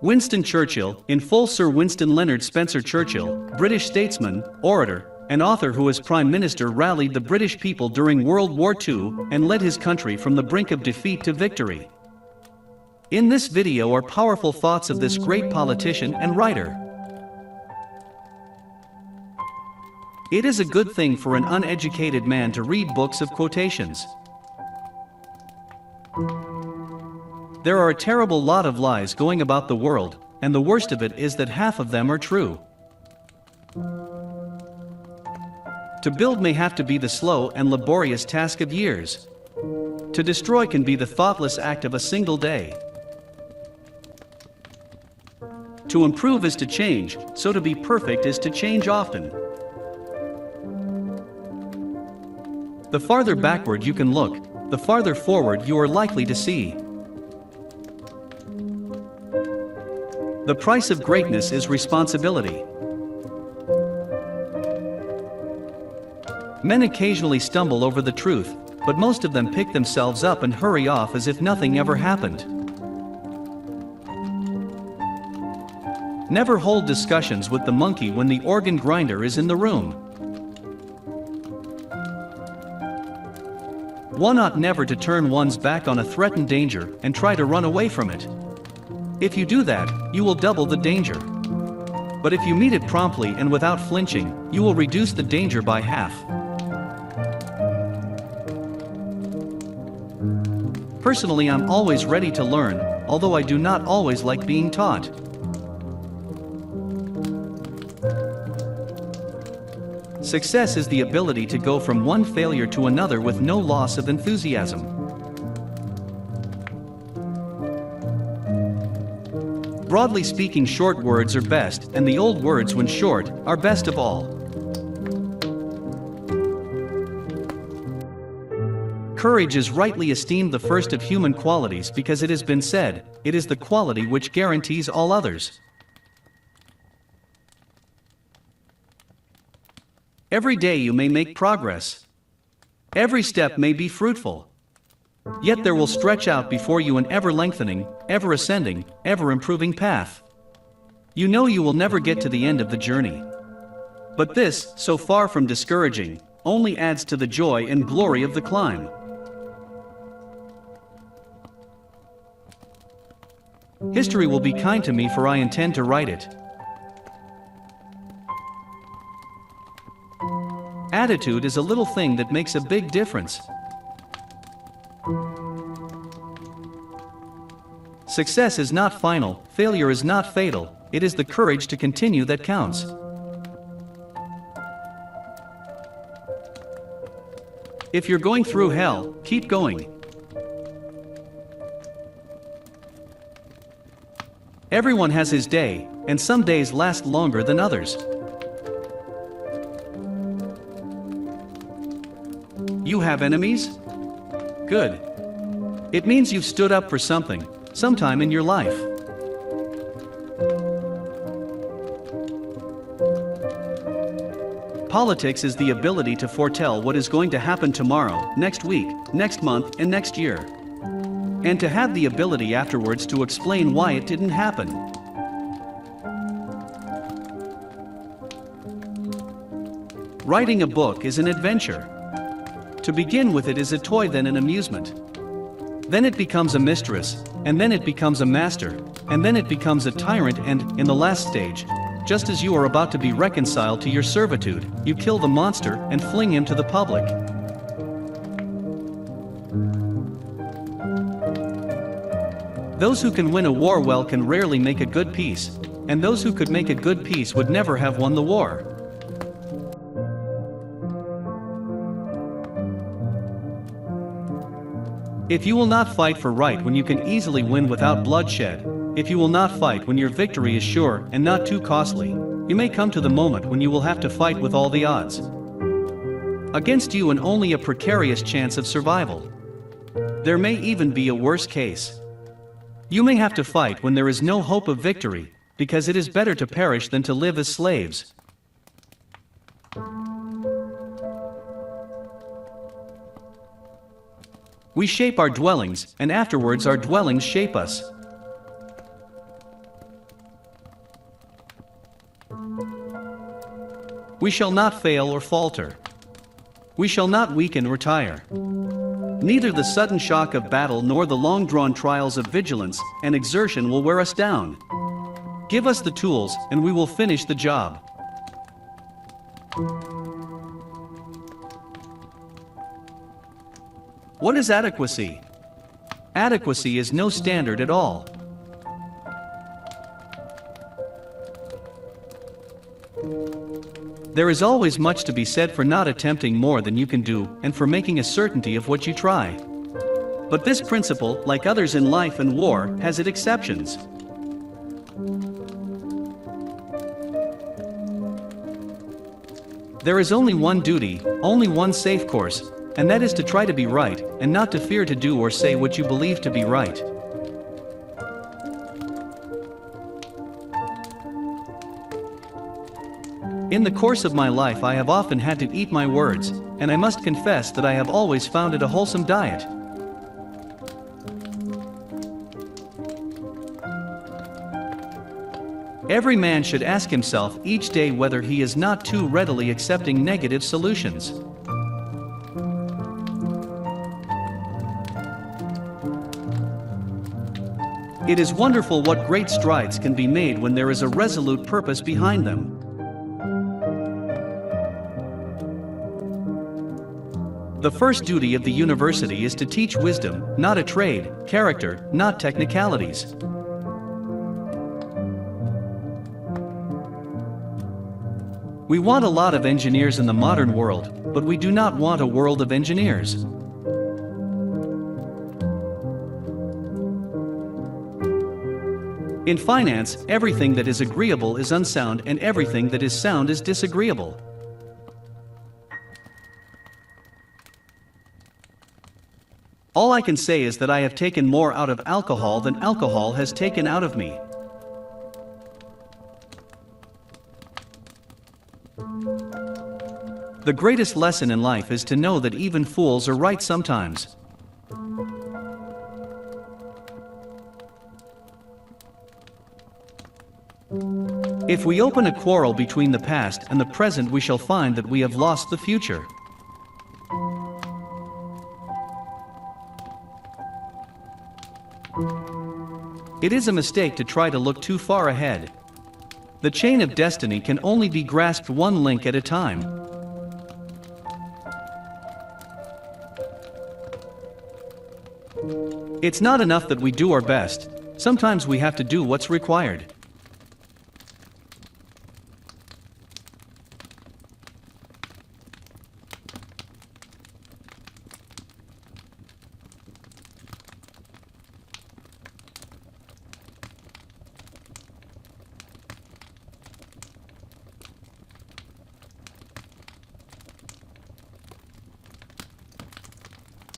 Winston Churchill, in full. Sir Winston Leonard Spencer Churchill, British statesman, orator, and author who as Prime Minister rallied the British people during World War II and led his country from the brink of defeat to victory. In this video are powerful thoughts of this great politician and writer. It is a good thing for an uneducated man to read books of quotations. There are a terrible lot of lies going about the world, and the worst of it is that half of them are true. To build may have to be the slow and laborious task of years. To destroy can be the thoughtless act of a single day. To improve is to change, so to be perfect is to change often. The farther backward you can look, the farther forward you are likely to see. The price of greatness is responsibility. Men occasionally stumble over the truth, but most of them pick themselves up and hurry off as if nothing ever happened. Never hold discussions with the monkey when the organ grinder is in the room. One ought never to turn one's back on a threatened danger and try to run away from it. If you do that, you will double the danger. But if you meet it promptly and without flinching, you will reduce the danger by half. Personally, I'm always ready to learn, although I do not always like being taught. Success is the ability to go from one failure to another with no loss of enthusiasm. Broadly speaking, short words are best, and the old words, when short, are best of all. Courage is rightly esteemed the first of human qualities because it has been said, it is the quality which guarantees all others. Every day you may make progress. Every step may be fruitful. Yet there will stretch out before you an ever-lengthening, ever-ascending, ever-improving path. You know you will never get to the end of the journey. But this, so far from discouraging, only adds to the joy and glory of the climb. History will be kind to me, for I intend to write it. Attitude is a little thing that makes a big difference. Success is not final, failure is not fatal, it is the courage to continue that counts. If you're going through hell, keep going. Everyone has his day, and some days last longer than others. You have enemies? Good. It means you've stood up for something, sometime in your life. Politics is the ability to foretell what is going to happen tomorrow, next week, next month, and next year. And to have the ability afterwards to explain why it didn't happen. Writing a book is an adventure. To begin with, it is a toy, then an amusement. Then it becomes a mistress, and then it becomes a master, and then it becomes a tyrant, and, in the last stage, just as you are about to be reconciled to your servitude, you kill the monster and fling him to the public. Those who can win a war well can rarely make a good peace, and those who could make a good peace would never have won the war. If you will not fight for right when you can easily win without bloodshed, if you will not fight when your victory is sure and not too costly, you may come to the moment when you will have to fight with all the odds against you and only a precarious chance of survival. There may even be a worse case. You may have to fight when there is no hope of victory, because it is better to perish than to live as slaves. We shape our dwellings, and afterwards our dwellings shape us. We shall not fail or falter. We shall not weaken or tire. Neither the sudden shock of battle nor the long-drawn trials of vigilance and exertion will wear us down. Give us the tools, and we will finish the job. What is adequacy? Adequacy is no standard at all. There is always much to be said for not attempting more than you can do, and for making a certainty of what you try. But this principle, like others in life and war, has its exceptions. There is only one duty, only one safe course, and that is to try to be right, and not to fear to do or say what you believe to be right. In the course of my life I have often had to eat my words, and I must confess that I have always found it a wholesome diet. Every man should ask himself each day whether he is not too readily accepting negative solutions. It is wonderful what great strides can be made when there is a resolute purpose behind them. The first duty of the university is to teach wisdom, not a trade, character, not technicalities. We want a lot of engineers in the modern world, but we do not want a world of engineers. In finance, everything that is agreeable is unsound, and everything that is sound is disagreeable. All I can say is that I have taken more out of alcohol than alcohol has taken out of me. The greatest lesson in life is to know that even fools are right sometimes. If we open a quarrel between the past and the present, we shall find that we have lost the future. It is a mistake to try to look too far ahead. The chain of destiny can only be grasped one link at a time. It's not enough that we do our best. Sometimes we have to do what's required.